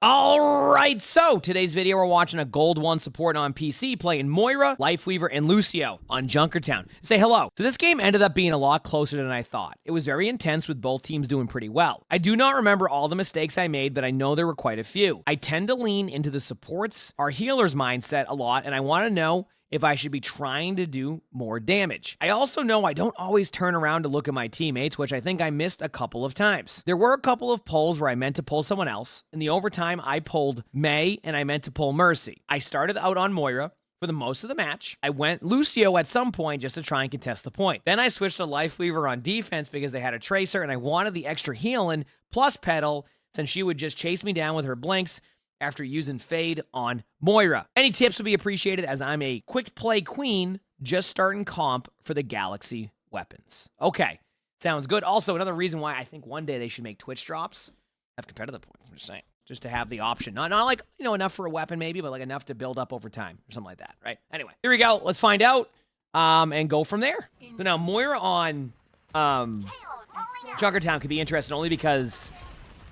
Alright, so today's video we're watching a Gold 1 support on PC playing Moira, Lifeweaver, and Lucio on Junkertown. Say hello. So this game ended up being a lot closer than I thought. It was very intense with both teams doing pretty well. I do not remember all the mistakes I made, but I know there were quite a few. I tend to lean into the supports, our healer's mindset a lot, and I want to know if I should be trying to do more damage. I also know I don't always turn around to look at my teammates, which I think I missed a couple of times. There were a couple of pulls where I meant to pull someone else. In the overtime, I pulled May, and I meant to pull Mercy. I started out on Moira for the most of the match. I went Lucio at some point just to try and contest the point. Then I switched to Lifeweaver on defense because they had a tracer, and I wanted the extra healing plus petal, since she would just chase me down with her blinks after using Fade on Moira. Any tips would be appreciated, as I'm a quick play queen just starting comp for the Galaxy weapons. Okay, sounds good. Also, another reason why I think one day they should make Twitch drops have competitive points. I'm just saying, just to have the option. Not like, you know, enough for a weapon maybe, but like enough to build up over time or something like that, right? Anyway, here we go. Let's find out and go from there. So now Moira on Junkertown could be interesting only because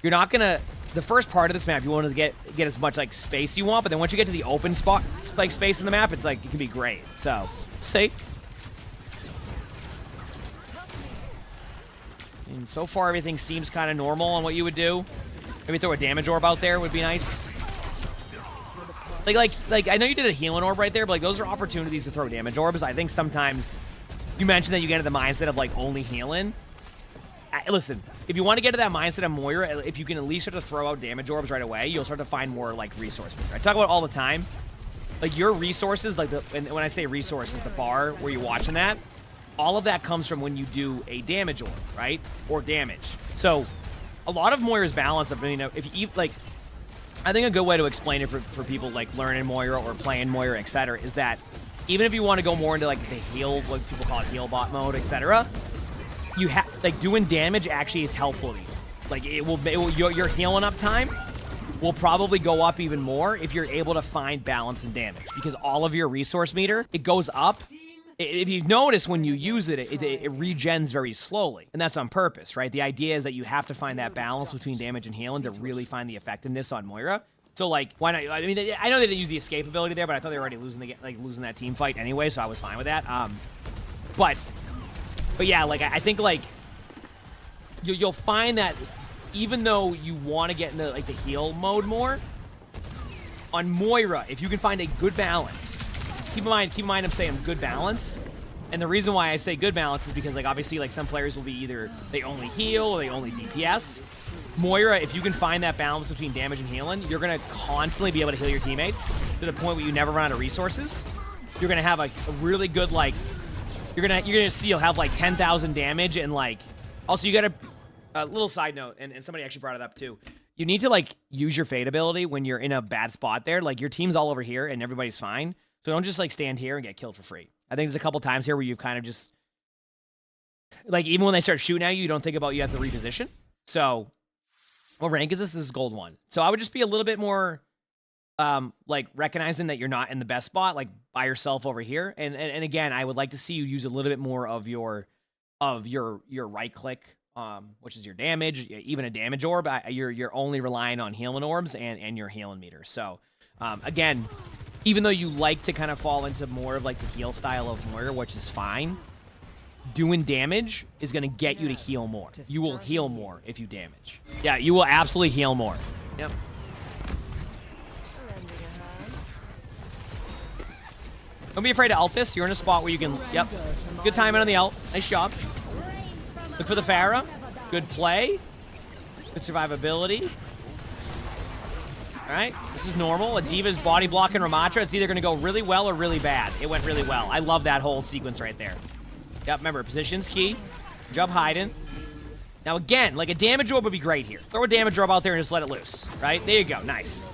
you're not gonna. The first part of this map, you want to get as much like space you want, but then once you get to the open spot, like space in the map, it's like it can be great. So, see. And so far, everything seems kind of normal on what you would do. Maybe throw a damage orb out there would be nice. Like I know you did a healing orb right there, but like those are opportunities to throw damage orbs. I think sometimes you mentioned that you get into the mindset of like only healing. Listen, if you want to get to that mindset of Moira, if you can at least start to throw out damage orbs right away, you'll start to find more, like, resources. I talk about it all the time. Like, your resources, like, and when I say resources, the bar where you're watching that, all of that comes from when you do a damage orb, right? Or damage. So, a lot of Moira's balance, I mean, if you, like, I think a good way to explain it for people, like, learning Moira or playing Moira, etc., is that even if you want to go more into, like, the heal, what people call it, heal bot mode, etc., you have, like, doing damage actually is helpful to you. Like, it will your healing up time will probably go up even more if you're able to find balance and damage, because all of your resource meter, it goes up. If you notice, when you use it, it regens very slowly, and that's on purpose, right? The idea is that you have to find that balance between damage and healing to really find the effectiveness on Moira. So, like, why not? I mean, I know they didn't use the escape ability there, but I thought they were already losing that team fight anyway, so I was fine with that. But yeah, like, I think, like, you'll find that even though you want to get into, like, the heal mode more, on Moira, if you can find a good balance, keep in mind I'm saying good balance, and the reason why I say good balance is because, like, obviously, like, some players will be either they only heal or they only DPS. Moira, if you can find that balance between damage and healing, you're going to constantly be able to heal your teammates to the point where you never run out of resources. You're going to have a really good, like, you're gonna see you'll have like 10,000 damage, and like also you gotta a little side note, and somebody actually brought it up too. You need to like use your Fade ability when you're in a bad spot there. Like, your team's all over here and everybody's fine, so don't just like stand here and get killed for free. I think there's a couple times here where you've kind of just like, even when they start shooting at you, you don't think about you have to reposition. So what rank is this? This is Gold 1. So I would just be a little bit more like recognizing that you're not in the best spot, like by yourself over here, and again, I would like to see you use a little bit more of your right click, which is your damage, even a damage orb. You're only relying on healing orbs and your healing meter. So again, even though you like to kind of fall into more of like the heal style of Moira, which is fine, doing damage is going to get you to heal more. You will heal more if you damage. Yeah, you will absolutely heal more. Yep. Don't be afraid to ult this. You're in a spot where you can... Yep. Good timing on the ult. Nice job. Look for the Pharah. Good play. Good survivability. Alright. This is normal. A D.Va's body blocking Ramattra. It's either going to go really well or really bad. It went really well. I love that whole sequence right there. Yep, remember, position's key. Good job hiding. Now, again, like a damage orb would be great here. Throw a damage orb out there and just let it loose. Right? There you go. Nice.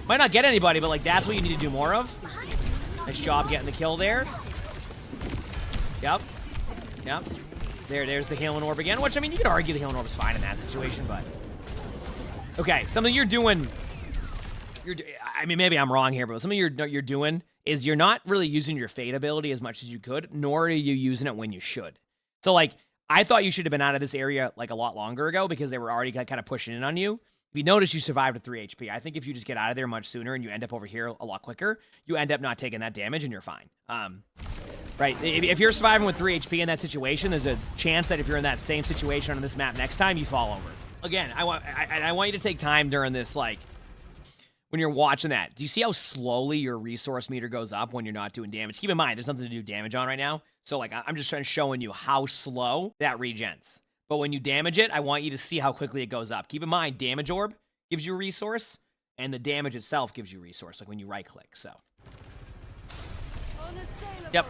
Might not get anybody, but like that's what you need to do more of. Nice job getting the kill there. Yep. Yep. There's the healing orb again, which, I mean, you could argue the healing orb is fine in that situation, but... Okay, something you're doing... I mean, maybe I'm wrong here, but something you're doing is you're not really using your Fade ability as much as you could, nor are you using it when you should. So, like, I thought you should have been out of this area, like, a lot longer ago because they were already kind of pushing in on you. If you notice, you survived at 3 HP. I think if you just get out of there much sooner and you end up over here a lot quicker, you end up not taking that damage and you're fine. Right? If you're surviving with 3 HP in that situation, there's a chance that if you're in that same situation on this map next time, you fall over. Again, I want you to take time during this, like, when you're watching that. Do you see how slowly your resource meter goes up when you're not doing damage? Keep in mind, there's nothing to do damage on right now. So, like, I'm just showing you how slow that regens. But when you damage it, I want you to see how quickly it goes up. Keep in mind, damage orb gives you a resource, and the damage itself gives you a resource, like when you right-click, so. Yep.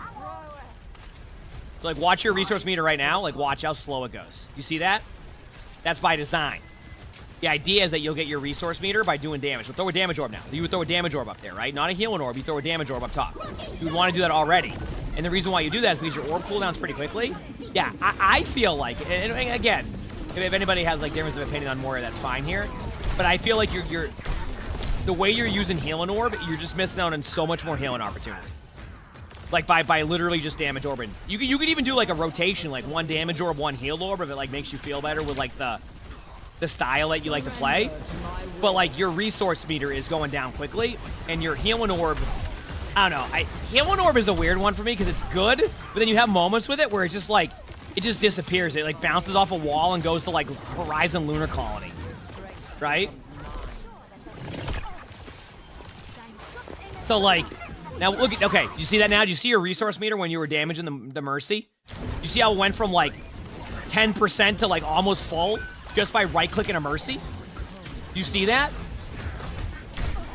So, like, watch your resource meter right now. Like, watch how slow it goes. You see that? That's by design. The idea is that you'll get your resource meter by doing damage. So throw a damage orb now. You would throw a damage orb up there, right? Not a healing orb. You throw a damage orb up top. You would want to do that already. And the reason why you do that is because your orb cooldowns pretty quickly. Yeah, I feel like, and again, if anybody has like difference of opinion on Moira, that's fine here. But I feel like the way you're using healing orb, you're just missing out on so much more healing opportunity. Like by literally just damage orbing. You could even do like a rotation, like one damage orb, one heal orb, if it like makes you feel better with like the style that you like to play. But like your resource meter is going down quickly, and your healing orb, I don't know. Healing orb is a weird one for me because it's good, but then you have moments with it where it's just like, it just disappears. It like bounces off a wall and goes to like Horizon Lunar Colony, right? So like, now look at, okay, do you see that now? Do you see your resource meter when you were damaging the Mercy? You see how it went from like 10% to like almost full just by right-clicking a Mercy? Do you see that?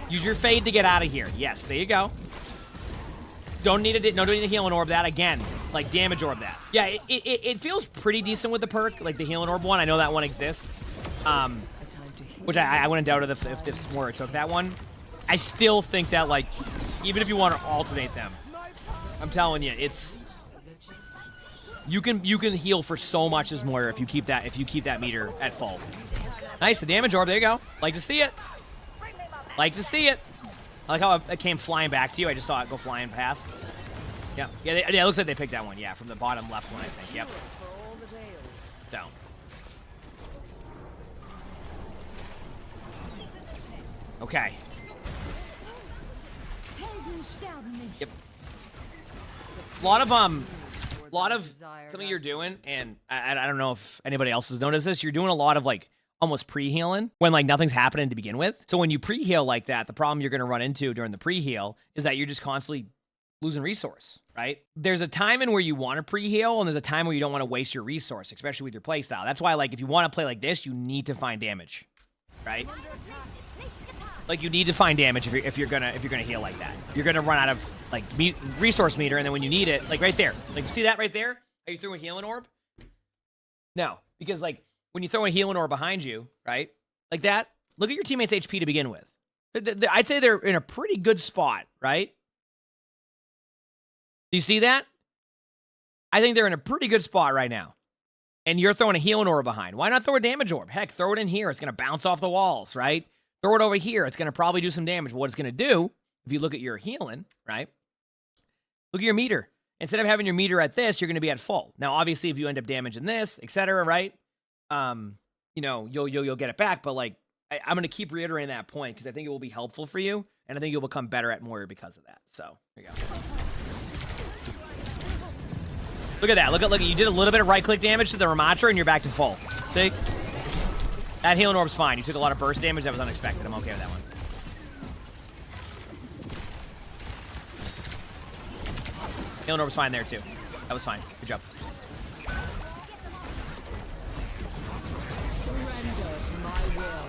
Use your Fade to get out of here. Yes, there you go. Don't need a healing orb that again. Like damage orb that. Yeah, it feels pretty decent with the perk, like the healing orb one. I know that one exists. Which I wouldn't doubt it if Moira took that one. I still think that like, even if you want to alternate them, I'm telling you, it's you can heal for so much as Moira if you keep that meter at full. Nice, the damage orb. There you go. Like to see it. Like to see it. I like how it came flying back to you. I just saw it go flying past. Yeah, it looks like they picked that one. Yeah, from the bottom left one, I think. Yep. So. Okay. Yep. A lot of something you're doing, and I don't know if anybody else has noticed this. You're doing a lot of like almost pre-healing when like nothing's happening to begin with. So when you pre-heal like that, the problem you're going to run into during the pre-heal is that you're just constantly losing resource, right? There's a time in where you want to pre-heal, and there's a time where you don't want to waste your resource, especially with your playstyle. That's why, like, if you want to play like this, you need to find damage, right? Like, you need to find damage if you're gonna heal like that. You're gonna run out of like resource meter, and then when you need it, like right there, like see that right there? Are you throwing a healing orb? No, because like when you throw a healing orb behind you, right, like that, look at your teammates' HP to begin with. I'd say they're in a pretty good spot, right? Do you see that? I think they're in a pretty good spot right now. And you're throwing a healing orb behind. Why not throw a damage orb? Heck, throw it in here. It's going to bounce off the walls, right? Throw it over here. It's going to probably do some damage. But what it's going to do, if you look at your healing, right? Look at your meter. Instead of having your meter at this, you're going to be at full. Now, obviously, if you end up damaging this, etc., right? You know, you'll get it back. But like, I'm going to keep reiterating that point because I think it will be helpful for you, and I think you'll become better at Moira because of that. So, there you go. Look at that. Look. You did a little bit of right-click damage to the Ramattra, and you're back to full. See? That healing orb's fine. You took a lot of burst damage. That was unexpected. I'm okay with that one. Healing orb's fine there, too. That was fine. Good job.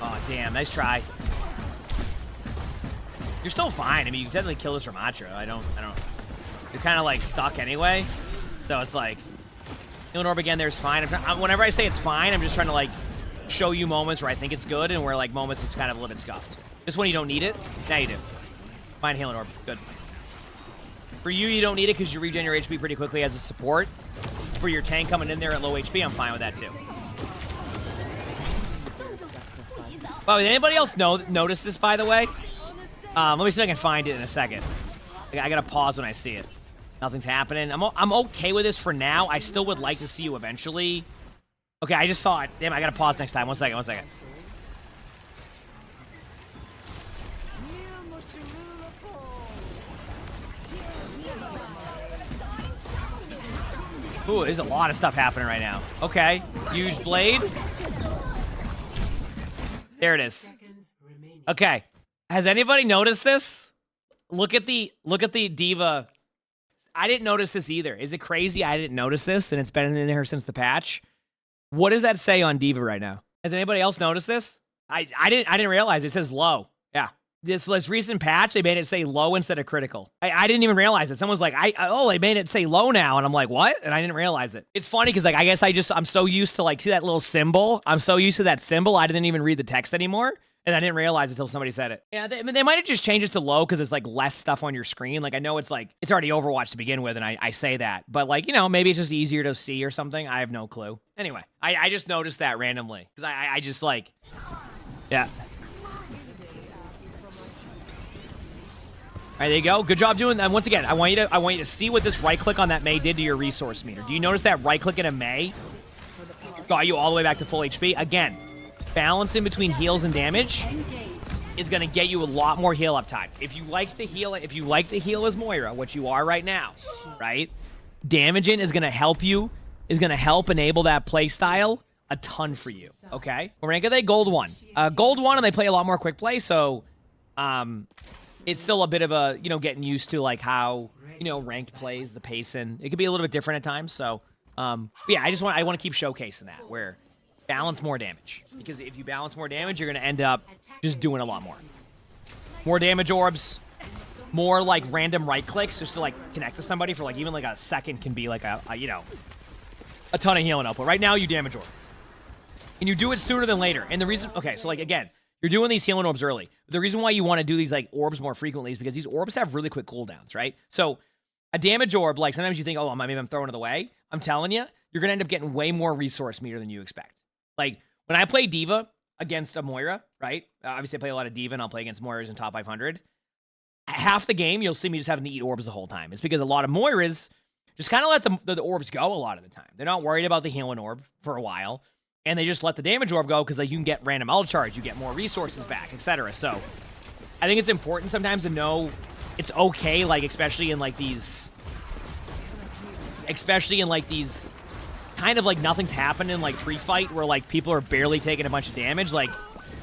Oh, damn. Nice try. You're still fine. I mean, you can definitely kill this Ramattra. I don't. You're kind of, like, stuck anyway. So it's like, healing orb again there's fine. Whenever I say it's fine, I'm just trying to, like, show you moments where I think it's good and where, like, moments it's kind of a little bit scuffed. This one you don't need it. Now you do. Fine healing orb. Good. For you, you don't need it because you regen your HP pretty quickly as a support. For your tank coming in there at low HP, I'm fine with that, too. Well, did anybody else notice this, by the way? Let me see if I can find it in a second. I gotta pause when I see it. Nothing's happening. I'm okay with this for now. I still would like to see you eventually. Okay, I just saw it. Damn, I gotta pause next time. One second. Ooh, there's a lot of stuff happening right now. Okay, huge blade. There it is. Okay, has anybody noticed this? Look at the D.Va. I didn't notice this either. Is it crazy I didn't notice this and it's been in there since the patch? What does that say on D.Va right now? Has anybody else noticed this? I didn't realize it says low. Yeah. This recent patch, they made it say low instead of critical. I didn't even realize it. Someone's like, they made it say low now. And I'm like, what? And I didn't realize it. It's funny because like, I guess I'm so used to like, see that little symbol? I'm so used to that symbol, I didn't even read the text anymore. And I didn't realize it until somebody said it. Yeah, they might have just changed it to low because it's like less stuff on your screen. Like I know it's like, it's already Overwatch to begin with and I say that. But like, you know, maybe it's just easier to see or something. I have no clue. Anyway, I just noticed that randomly. Because I just like, yeah. All right, there you go. Good job doing that. Once again, I want you to see what this right click on that Mei did to your resource meter. Do you notice that right click in a Mei got you all the way back to full HP? Again, balance in between heals and damage is going to get you a lot more heal up time. If you like to heal as Moira, which you are right now, right? Damaging is going to help you, is going to help enable that play style a ton for you, okay? What rank are they? Gold 1. Gold 1, and they play a lot more quick play, so it's still a bit of a, you know, getting used to like how, you know, ranked plays, the pacing. It could be a little bit different at times, so yeah, I want to keep showcasing that where balance more damage, because if you balance more damage, you're going to end up just doing a lot more. More damage orbs, more like random right clicks just to like connect to somebody for like even like a second can be like a you know, a ton of healing output. Right now you damage orb. And you do it sooner than later. And the reason, okay, so like again, you're doing these healing orbs early. The reason why you want to do these like orbs more frequently is because these orbs have really quick cooldowns, right? So a damage orb, like sometimes you think, oh, maybe I'm throwing it away. I'm telling you, you're going to end up getting way more resource meter than you expect. Like when I play D.Va against a Moira, right? Obviously I play a lot of D.Va and I'll play against Moiras in top 500. Half the game, you'll see me just having to eat orbs the whole time. It's because a lot of Moiras just kind of let the orbs go a lot of the time. They're not worried about the healing orb for a while. And they just let the damage orb go because like you can get random ult charge, you get more resources back, etc. So I think it's important sometimes to know it's okay, like especially in like these kind of like nothing's happening like pre-fight where like people are barely taking a bunch of damage. Like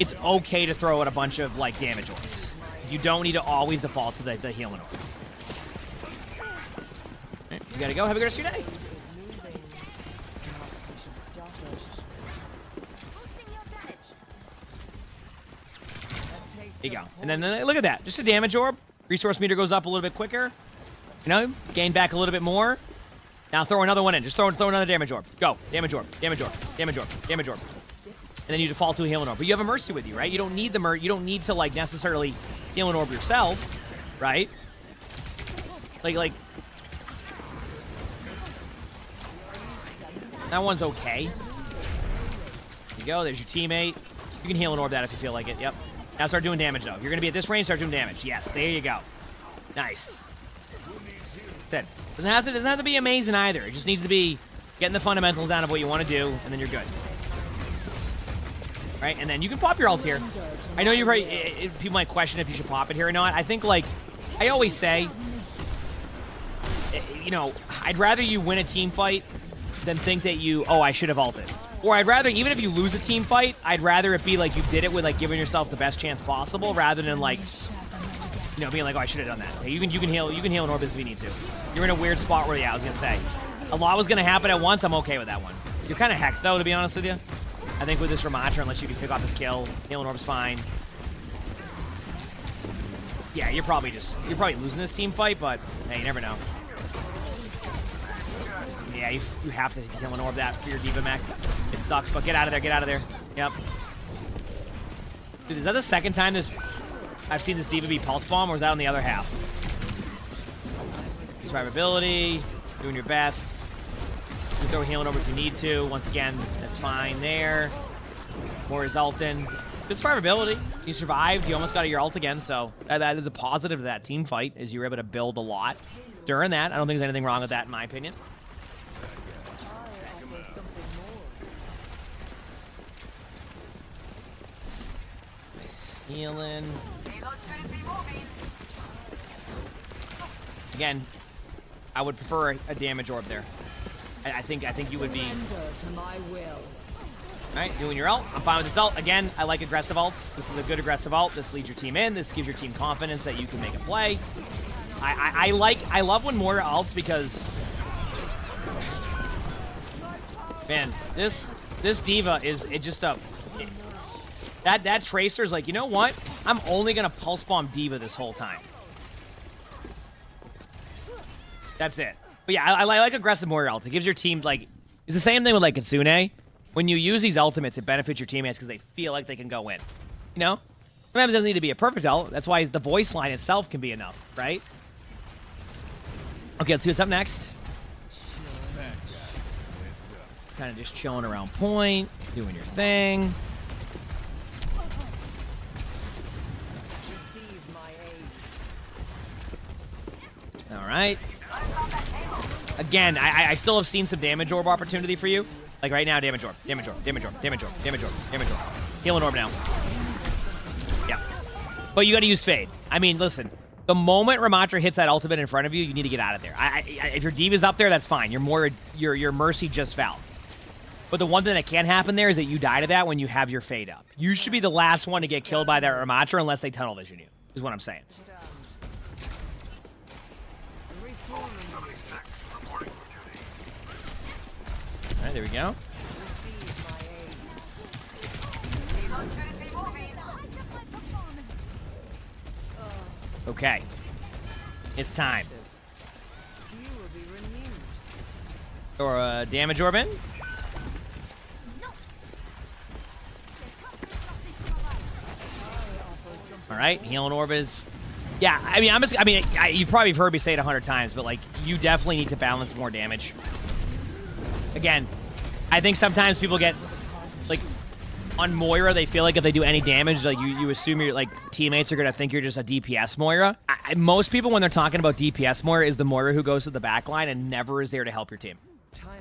it's okay to throw out a bunch of like damage orbs. You don't need to always default to the healing orb. Right, you gotta go. Have a good rest of your day. There you go. And then look at that. Just a damage orb. Resource meter goes up a little bit quicker. You know, gain back a little bit more. Now throw another one in. Just throw another damage orb. Go. Damage orb. Damage orb. Damage orb. Damage orb. And then you default to a healing orb. But you have a mercy with you, right? You don't need you don't need to like necessarily heal an orb yourself, right? Like that one's okay. There you go. There's your teammate. You can heal an orb that if you feel like it. Yep. Now start doing damage, though. You're going to be at this range, start doing damage. Yes, there you go. Nice. That's it. Doesn't have to be amazing either. It just needs to be getting the fundamentals down of what you want to do, and then you're good. Right? And then you can pop your ult here. I know you've heard, people might question if you should pop it here or not. I think, like, I always say, you know, I'd rather you win a team fight than think that I should have ulted. Or I'd rather, even if you lose a team fight, I'd rather it be like you did it with like giving yourself the best chance possible rather than like, you know, being like, oh, I should have done that. Okay, you can heal an Orbis if you need to. You're in a weird spot where, yeah, I was gonna say, a lot was gonna happen at once. I'm okay with that one. You're kind of hecked though, to be honest with you. I think with this Ramattra, unless you can pick off this kill, healing Orb's fine. Yeah, you're probably losing this team fight, but hey, you never know. Yeah, you have to heal an orb that for your D.Va mech. It sucks, but get out of there, get out of there. Yep. Dude, is that the second time I've seen this D.Va be pulse bomb, or is that on the other half? Survivability, doing your best. You throw a healing orb if you need to. Once again, that's fine there. More resulting. Good survivability. You survived, you almost got your ult again, so that is a positive to that team fight, is you were able to build a lot during that. I don't think there's anything wrong with that, in my opinion. Healing. Again, I would prefer a damage orb there. I think you would be. Alright, doing your ult. I'm fine with this ult. Again, I like aggressive ults. This is a good aggressive ult. This leads your team in. This gives your team confidence that you can make a play. I love when Moira ults because, man, this D.Va is that Tracer's like, you know what? I'm only gonna pulse bomb D.Va this whole time. That's it. But yeah, I like aggressive Moira ult. It gives your team, like, it's the same thing with like Kitsune. When you use these ultimates, it benefits your teammates because they feel like they can go in. You know? Sometimes it doesn't need to be a perfect ult. That's why the voice line itself can be enough, right? Okay, let's see what's up next. Kind of just chilling around point, doing your thing. All right. Again, I still have seen some damage orb opportunity for you. Like right now, damage orb, damage orb, damage orb, damage orb, damage orb, damage orb. Healing orb now. Yeah. But you gotta use Fade. I mean, listen. The moment Ramattra hits that ultimate in front of you, you need to get out of there. If your D.Va's up there, that's fine. Your Mercy just fouled. But the one thing that can happen there is that you die to that when you have your Fade up. You should be the last one to get killed by that Ramattra unless they tunnel vision you, is what I'm saying. All right, there we go. Okay. It's time. Or a damage orb in. All right, healing orb is. Yeah, I mean, you've probably heard me say it 100 times, but like, you definitely need to balance more damage. Again, I think sometimes people get, like, on Moira, they feel like if they do any damage, like, you assume your, like, teammates are going to think you're just a DPS Moira. Most people, when they're talking about DPS Moira, is the Moira who goes to the back line and never is there to help your team.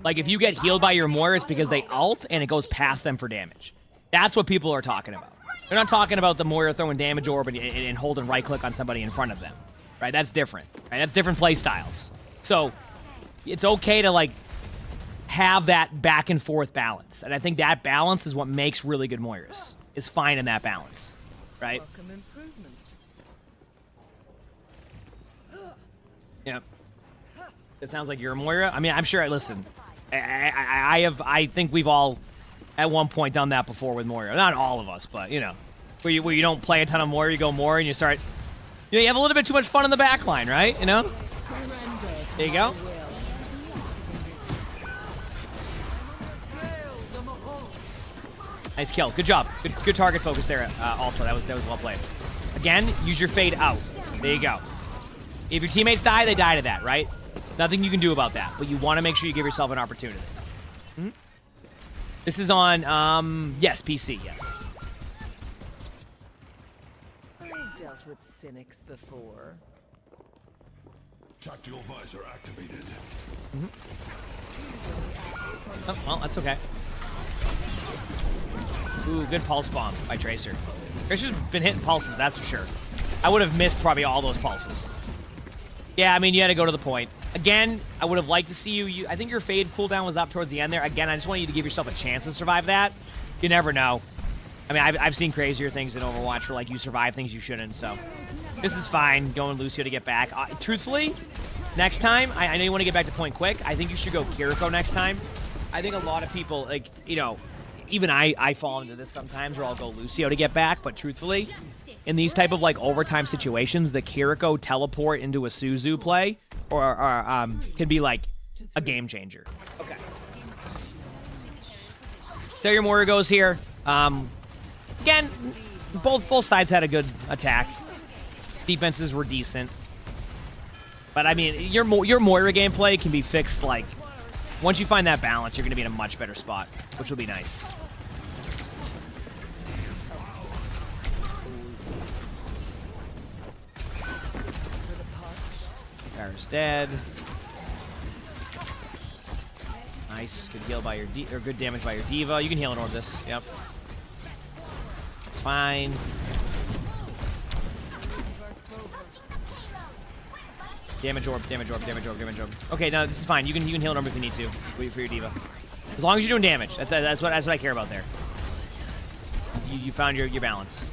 Like, if you get healed by your Moira, it's because they ult and it goes past them for damage. That's what people are talking about. They're not talking about the Moira throwing damage orb and holding right-click on somebody in front of them. Right? That's different. Right? That's different play styles. So, it's okay to, like, have that back and forth balance. And I think that balance is what makes really good Moiras. Is finding that balance. Right? Yeah. It sounds like you're a Moira. I mean, I'm sure, listen, I think we've all at one point done that before with Moira. Not all of us, but, you know, where you don't play a ton of Moira, you go Moira and you start, you know, you have a little bit too much fun in the back line, right? You know? There you go. Nice kill. Good job. Good target focus there. Also, that was well played. Again, use your Fade out. There you go. If your teammates die, they die to that, right? Nothing you can do about that. But you want to make sure you give yourself an opportunity. Mm-hmm. This is on, yes, PC, yes. I've dealt with cynics before. Tactical visor activated. Mm-hmm. Oh, well, that's okay. Ooh, good pulse bomb by Tracer. Tracer's been hitting pulses, that's for sure. I would have missed probably all those pulses. Yeah, I mean, you had to go to the point. Again, I would have liked to see you. I think your Fade cooldown was up towards the end there. Again, I just want you to give yourself a chance to survive that. You never know. I mean, I've seen crazier things in Overwatch where, like, you survive things you shouldn't, so. This is fine, going Lucio to get back. Truthfully, next time, I know you want to get back to point quick. I think you should go Kiriko next time. I think a lot of people, like, you know, even I fall into this sometimes where I'll go Lucio to get back, but truthfully, in these type of, like, overtime situations, the Kiriko teleport into a Suzu play or can be, like, a game changer. Okay. So your Moira goes here. Again, both sides had a good attack. Defenses were decent. But, I mean, your Moira gameplay can be fixed, like, once you find that balance, you're going to be in a much better spot, which will be nice. Pharah's dead. Nice. Good heal by your good damage by your D.Va. You can heal and orb this. Yep. It's fine. Damage orb, damage orb, damage orb, damage orb. Okay, no, this is fine. You can heal an orb if you need to. Wait for your D.Va. As long as you're doing damage. That's what I care about there. You found your balance.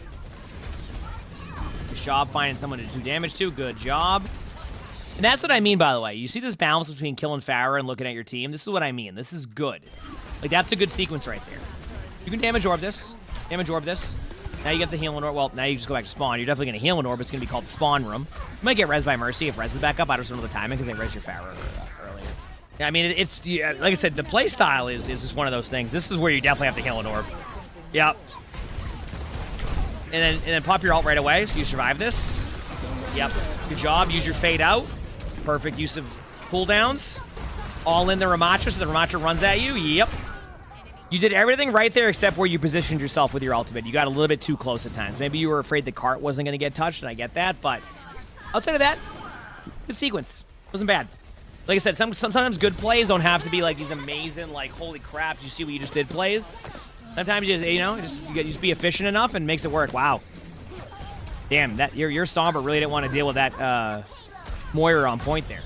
Good job finding someone to do damage to. Good job. And that's what I mean, by the way. You see this balance between killing Pharah and looking at your team? This is what I mean. This is good. Like, that's a good sequence right there. You can damage orb this. Damage orb this. Now you get the healing orb. Well, now you just go back to spawn. You're definitely going to heal an orb. It's going to be called the spawn room. You might get res by mercy if res is back up. I don't know the timing because they res your Pharah earlier. Yeah, I mean, it's like I said, the playstyle is just one of those things. This is where you definitely have to heal an orb. Yep. And then pop your ult right away so you survive this. Yep. Good job. Use your fade out. Perfect use of cooldowns. All in the Ramattra so the Ramattra runs at you. Yep. You did everything right there except where you positioned yourself with your ultimate. You got a little bit too close at times. Maybe you were afraid the cart wasn't going to get touched, and I get that, but outside of that, good sequence. Wasn't bad. Like I said, sometimes good plays don't have to be like these amazing, like, holy crap, you see what you just did plays. Sometimes you just, you know, you just be efficient enough and makes it work. Wow. Damn, that your Somber really didn't want to deal with that Moira on point there.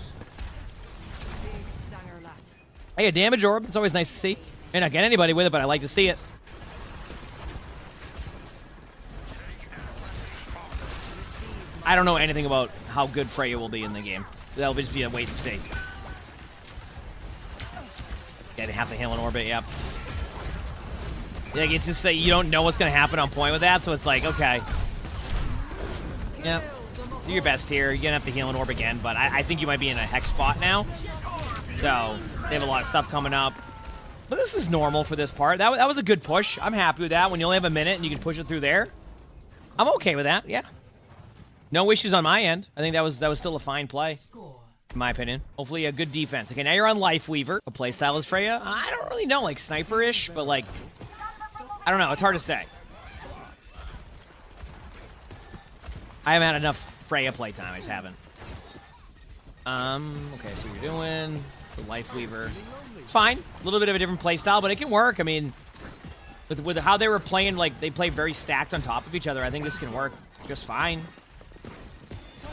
Hey, a damage orb. It's always nice to see. May not get anybody with it, but I like to see it. I don't know anything about how good Freya will be in the game. That'll just be a wait and see. Yeah, they have to heal an orbit, yep. Like, it's just you don't know what's going to happen on point with that, so it's like, okay. Yep. Do your best here. You're going to have to heal an orb again, but I think you might be in a hex spot now. So, they have a lot of stuff coming up. But this is normal for this part. That was a good push. I'm happy with that. When you only have a minute and you can push it through there, I'm okay with that, yeah. No issues on my end. I think that was still a fine play, in my opinion. Hopefully a good defense. Okay, now you're on Lifeweaver. What playstyle is Freya? I don't really know, like sniper-ish, but like, I don't know. It's hard to say. I haven't had enough Freya playtime. I just haven't. Okay, so you're doing the Lifeweaver. It's fine. A little bit of a different playstyle, but it can work. I mean, with how they were playing, like, they play very stacked on top of each other, I think this can work just fine.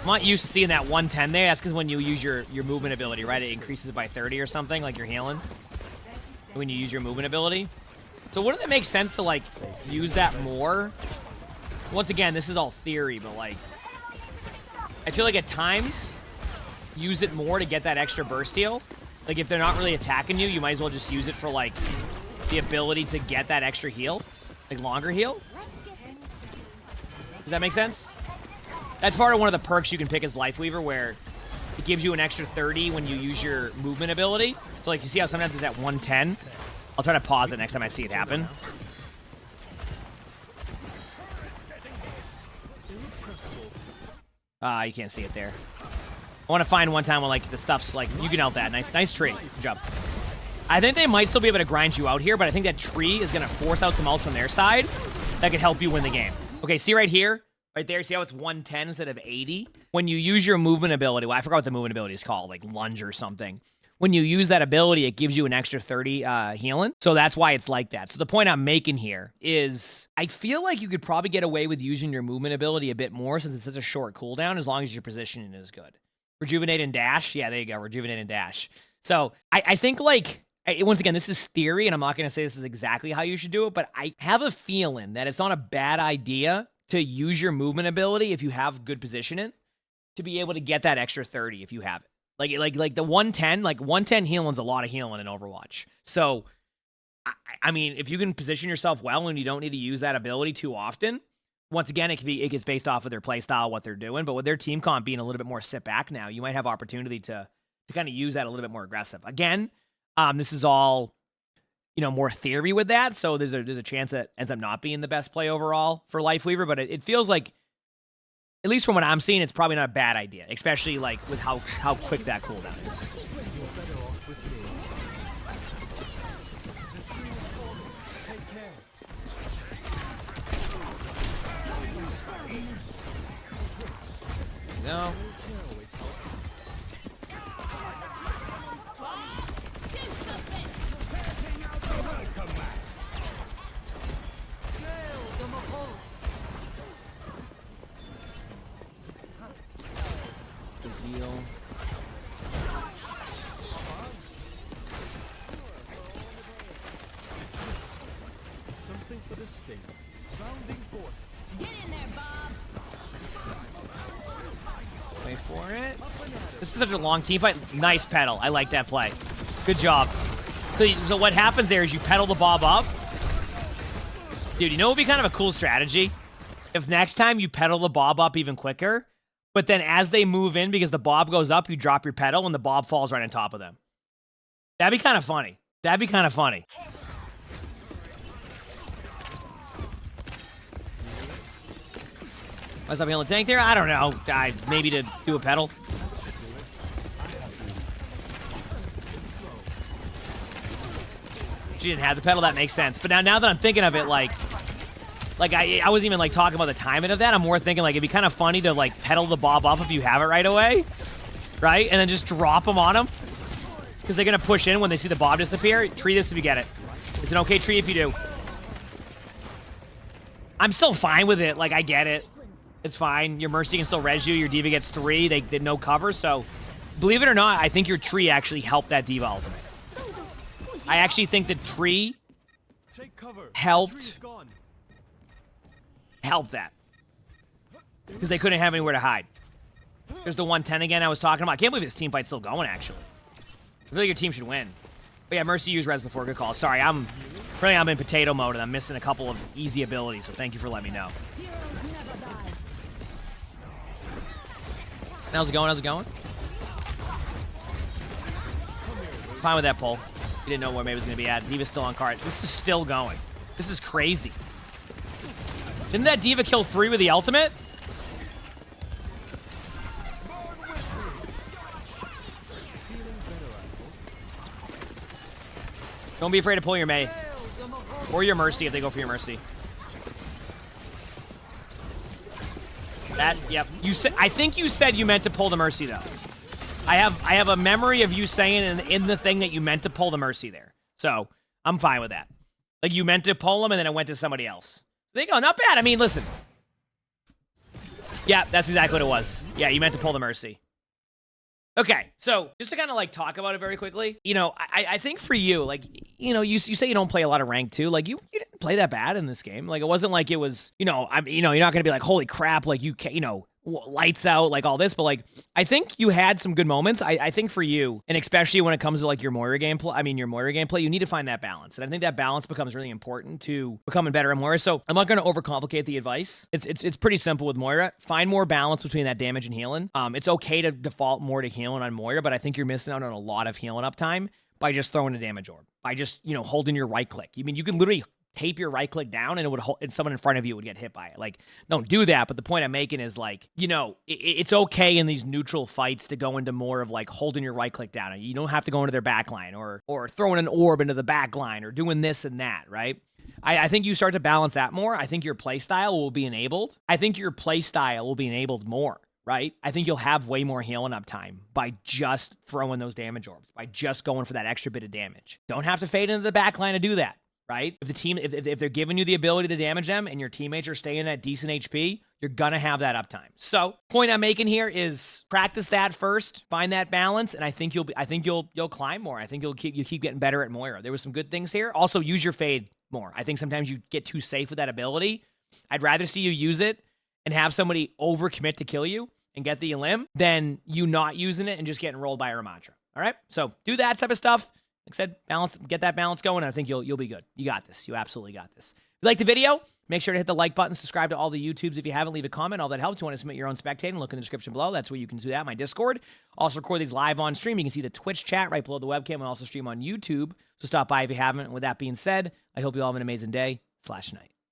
I'm not used to seeing that 110 there. That's because when you use your movement ability, right? It increases it by 30 or something, like you're healing. When you use your movement ability. So wouldn't it make sense to, like, use that more? Once again, this is all theory, but, like, I feel like at times, use it more to get that extra burst heal. Like, if they're not really attacking you, you might as well just use it for, like, the ability to get that extra heal. Like, longer heal. Does that make sense? That's part of one of the perks you can pick as Lifeweaver, where it gives you an extra 30 when you use your movement ability. So, like, you see how sometimes it's at 110? I'll try to pause it next time I see it happen. You can't see it there. I want to find one time when, like, the stuff's, like, you can out that. Nice tree. Good job. I think they might still be able to grind you out here, but I think that tree is going to force out some ults from their side that could help you win the game. Okay, see right here? Right there, see how it's 110 instead of 80? When you use your movement ability, well, I forgot what the movement ability is called, like lunge or something. When you use that ability, it gives you an extra 30 healing. So that's why it's like that. So the point I'm making here is I feel like you could probably get away with using your movement ability a bit more since it's such a short cooldown as long as your positioning is good. Rejuvenate and dash. Yeah, there you go. Rejuvenate and dash. So I think, like, once again, this is theory, and I'm not going to say this is exactly how you should do it, but I have a feeling that it's not a bad idea to use your movement ability if you have good positioning to be able to get that extra 30 if you have it. Like the 110, like 110 healing's a lot of healing in Overwatch. So, I mean, if you can position yourself well and you don't need to use that ability too often, once again, it gets based off of their playstyle, what they're doing. But with their team comp being a little bit more sit back now, you might have opportunity to kind of use that a little bit more aggressive. Again, this is all, you know, more theory with that. So there's a chance that ends up not being the best play overall for Lifeweaver. But it feels like, at least from what I'm seeing, it's probably not a bad idea, especially like with how quick that cooldown is. No. the heal. Something for the state. Rounding forth. Get in there, Bob. Wait for it. This is such a long team fight. Nice petal. I like that play. Good job. So what happens there is you petal the Bob up. Dude, you know what would be kind of a cool strategy? If next time you petal the Bob up even quicker, but then as they move in, because the Bob goes up, you drop your petal and the Bob falls right on top of them. That'd be kind of funny. That'd be kind of funny. Why is I healing the tank there? I don't know. Maybe to do a petal. She didn't have the pedal, that makes sense. But now that I'm thinking of it, like I wasn't even like talking about the timing of that. I'm more thinking like it'd be kind of funny to like pedal the Bob off if you have it right away, right? And then just drop them on them because they're gonna push in when they see the Bob disappear. Tree this if you get it. It's an okay tree if you do. I'm still fine with it. Like I get it. It's fine. Your Mercy can still res you. Your D.Va gets 3. They did no cover. So believe it or not, I think your tree actually helped that D.Va ultimate. I actually think the tree helped that. Because they couldn't have anywhere to hide. There's the 110 again I was talking about. I can't believe this team fight's still going, actually. I feel like your team should win. But yeah, Mercy used res before. Good call. Sorry, I'm in potato mode, and I'm missing a couple of easy abilities, so thank you for letting me know. How's it going? How's it going? Fine with that pull. You didn't know where maybe it was going to be at. D.Va's still on card. This is still going. This is crazy. Didn't that D.Va kill 3 with the ultimate? Don't be afraid to pull your Mei. Or your Mercy if they go for your Mercy. That, yep. I think you said you meant to pull the Mercy, though. I have a memory of you saying in the thing that you meant to pull the Mercy there. So, I'm fine with that. Like, you meant to pull him, and then it went to somebody else. There you go. Not bad. I mean, listen. Yeah, that's exactly what it was. Yeah, you meant to pull the Mercy. Okay, so just to kind of like talk about it very quickly, you know, I think for you, like, you know, you say you don't play a lot of rank too, like you didn't play that bad in this game. Like it wasn't like it was, you know, you're not gonna be like, holy crap, like you can't, you know, lights out, like all this, but like I think you had some good moments. I think for you, and especially when it comes to like your Moira gameplay, you need to find that balance, and I think that balance becomes really important to becoming better at Moira. So I'm not going to overcomplicate the advice. It's pretty simple with Moira. Find more balance between that damage and healing. It's okay to default more to healing on Moira, but I think you're missing out on a lot of healing uptime by just throwing a damage orb, by just, you know, holding your right click. You mean you could literally tape your right click down and it would and someone in front of you would get hit by it. Like, don't do that. But the point I'm making is like, you know, it's okay in these neutral fights to go into more of like holding your right click down. You don't have to go into their backline or throwing an orb into the backline or doing this and that, right? I think you start to balance that more. I think your playstyle will be enabled. More, right? I think you'll have way more healing uptime by just throwing those damage orbs, by just going for that extra bit of damage. Don't have to fade into the backline to do that. Right? If the team, if they're giving you the ability to damage them and your teammates are staying at decent HP, you're gonna have that uptime. So, point I'm making here is practice that first, find that balance, and I think you'll climb more. I think you keep getting better at Moira. There was some good things here. Also, use your fade more. I think sometimes you get too safe with that ability. I'd rather see you use it and have somebody overcommit to kill you and get the elim than you not using it and just getting rolled by a Ramattra. All right? So, do that type of stuff. Like I said, balance, get that balance going, and I think you'll be good. You got this. You absolutely got this. If you like the video, make sure to hit the like button, subscribe to all the YouTubes if you haven't, leave a comment. All that helps. You want to submit your own spectating, look in the description below. That's where you can do that. My Discord. Also record these live on stream. You can see the Twitch chat right below the webcam and also stream on YouTube. So stop by if you haven't. And with that being said, I hope you all have an amazing day/night.